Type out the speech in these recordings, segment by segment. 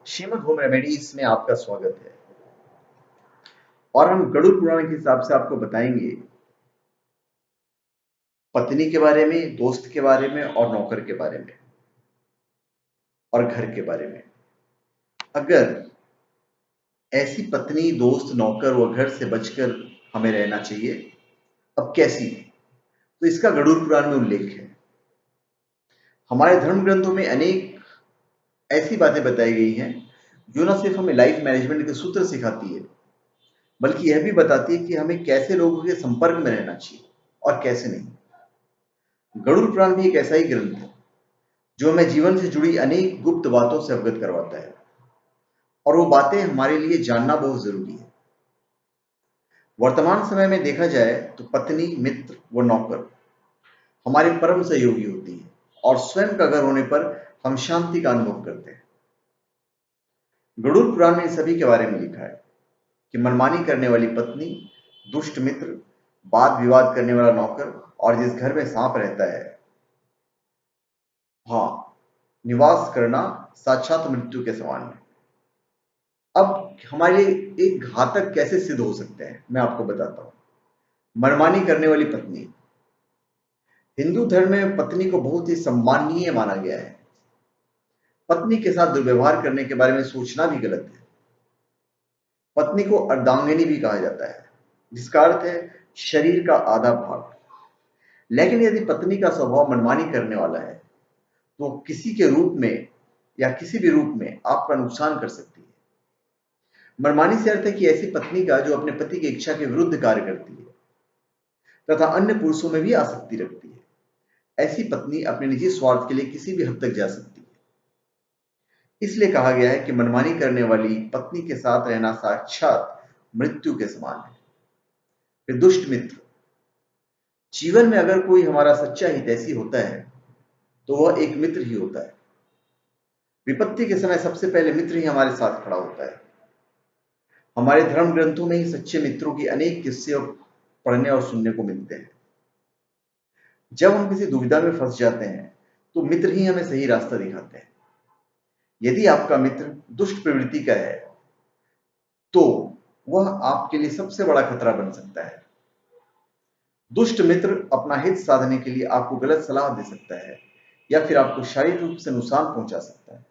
Shrimad home remedies में आपका स्वागत है। और हम गरुड़ पुराण के हिसाब से आपको बताएंगे पत्नी के बारे में, दोस्त के बारे में और नौकर के बारे में और घर के बारे में। अगर ऐसी पत्नी, दोस्त, नौकर व घर से बचकर हमें रहना चाहिए, अब कैसी, तो इसका गरुड़ पुराण में उल्लेख है। हमारे धर्म ग्रंथों में अनेक ऐसी बातें बताई गई हैं जो न सिर्फ हमें लाइफ मैनेजमेंट के सूत्र सिखाती है, बल्कि यह भी बताती है कि हमें कैसे लोगों के संपर्क में रहना चाहिए और कैसे नहीं। गरुड़ पुराण भी एक ऐसा ही ग्रंथ है जो हमें जीवन से जुड़ी अनेक गुप्त बातों से अवगत करवाता है, और वो बातें हमारे लिए जानना बहुत जरूरी है। वर्तमान समय में देखा जाए तो पत्नी, मित्र व नौकर हमारे परम सहयोगी होती है, और स्वयं का घर होने पर हम शांति का अनुभव करते हैं। गरुड़ पुराण में इन सभी के बारे में लिखा है कि मनमानी करने वाली पत्नी, दुष्ट मित्र, वाद विवाद करने वाला नौकर और जिस घर में सांप रहता है, हाँ, निवास करना साक्षात मृत्यु के समान है। अब हमारे लिए एक घातक कैसे सिद्ध हो सकते हैं, मैं आपको बताता हूं। मनमानी करने वाली पत्नी। हिंदू धर्म में पत्नी को बहुत ही सम्माननीय माना गया है। पत्नी के साथ दुर्व्यवहार करने के बारे में सोचना भी गलत है। पत्नी को अर्धांगिनी भी कहा जाता है, जिसका अर्थ है शरीर का आधा भाग। लेकिन यदि पत्नी का स्वभाव मनमानी करने वाला है तो किसी के रूप में या किसी भी रूप में आपका नुकसान कर सकती है। मनमानी से अर्थ है कि ऐसी पत्नी का जो अपने पति की इच्छा के विरुद्ध कार्य करती है तथा अन्य पुरुषों में भी आसक्ति रखती है। ऐसी पत्नी अपने निजी स्वार्थ के लिए किसी भी हद तक जा सकती है। इसलिए कहा गया है कि मनमानी करने वाली पत्नी के साथ रहना साक्षात मृत्यु के समान है। फिर दुष्ट मित्र। जीवन में अगर कोई हमारा सच्चा हितैषी होता है तो वह एक मित्र ही होता है। विपत्ति के समय सबसे पहले मित्र ही हमारे साथ खड़ा होता है। हमारे धर्म ग्रंथों में ही सच्चे मित्रों की अनेक किस्से पढ़ने और सुनने को मिलते हैं। जब हम किसी दुविधा में फंस जाते हैं तो मित्र ही हमें सही रास्ता दिखाते हैं। यदि आपका मित्र दुष्ट प्रवृत्ति का है तो वह आपके लिए सबसे बड़ा खतरा बन सकता है। दुष्ट मित्र अपना हित साधने के लिए आपको गलत सलाह दे सकता है या फिर आपको शारीरिक रूप से नुकसान पहुंचा सकता है।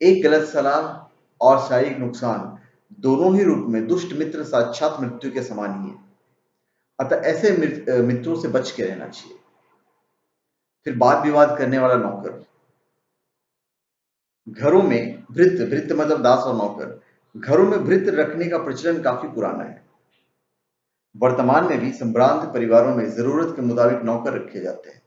एक गलत सलाह और शारीरिक नुकसान दोनों ही रूप में दुष्ट मित्र साक्षात मृत्यु के समान ही है। अतः ऐसे मित्रों से बच के रहना चाहिए। फिर वाद विवाद करने वाला नौकर। घरों में भृत्य, भृत्य मतलब दास और नौकर, घरों में भृत्य रखने का प्रचलन काफी पुराना है। वर्तमान में भी संभ्रांत परिवारों में जरूरत के मुताबिक नौकर रखे जाते हैं।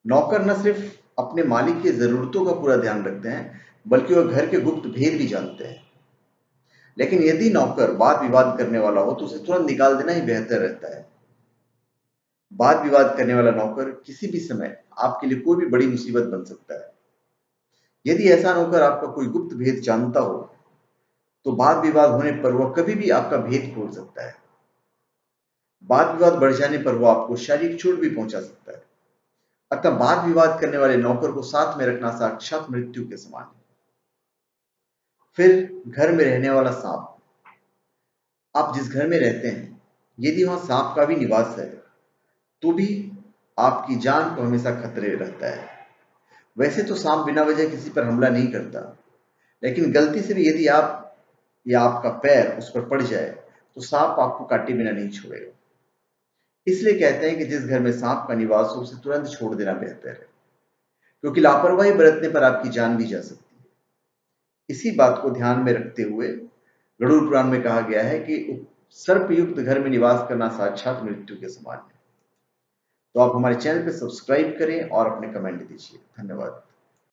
नौकर न सिर्फ अपने मालिक की जरूरतों का पूरा ध्यान रखते हैं, बल्कि वह घर के गुप्त भेद भी जानते हैं। लेकिन यदि नौकर वाद विवाद करने वाला हो तो उसे तुरंत निकाल देना ही बेहतर रहता है। वाद विवाद करने वाला नौकर किसी भी समय आपके लिए कोई भी बड़ी मुसीबत बन सकता है। यदि ऐसा नौकर आपका कोई गुप्त भेद जानता हो तो वाद विवाद होने पर वह कभी भी आपका भेद खोल सकता है। वाद विवाद बढ़ जाने पर वह आपको शारीरिक चोट भी पहुंचा सकता है। अतः वाद विवाद करने वाले नौकर को साथ में रखना साक्षात मृत्यु के समान है। फिर घर में रहने वाला सांप। आप जिस घर में रहते हैं, यदि वहां सांप का भी निवास है तो भी आपकी जान को हमेशा खतरे रहता है। वैसे तो सांप बिना वजह किसी पर हमला नहीं करता, लेकिन गलती से भी यदि आप या आपका पैर उस पर पड़ जाए तो सांप आपको काटे बिना नहीं छोड़ेगा। इसलिए कहते हैं कि जिस घर में सांप का निवास हो उसे तुरंत छोड़ देना बेहतर है, क्योंकि लापरवाही बरतने पर आपकी जान भी जा सकती है। इसी बात को ध्यान में रखते हुए गरुड़ पुराण में कहा गया है कि सर्पयुक्त घर में निवास करना साक्षात मृत्यु के समान है। तो आप हमारे चैनल पर सब्सक्राइब करें और अपने कमेंट दीजिए। धन्यवाद।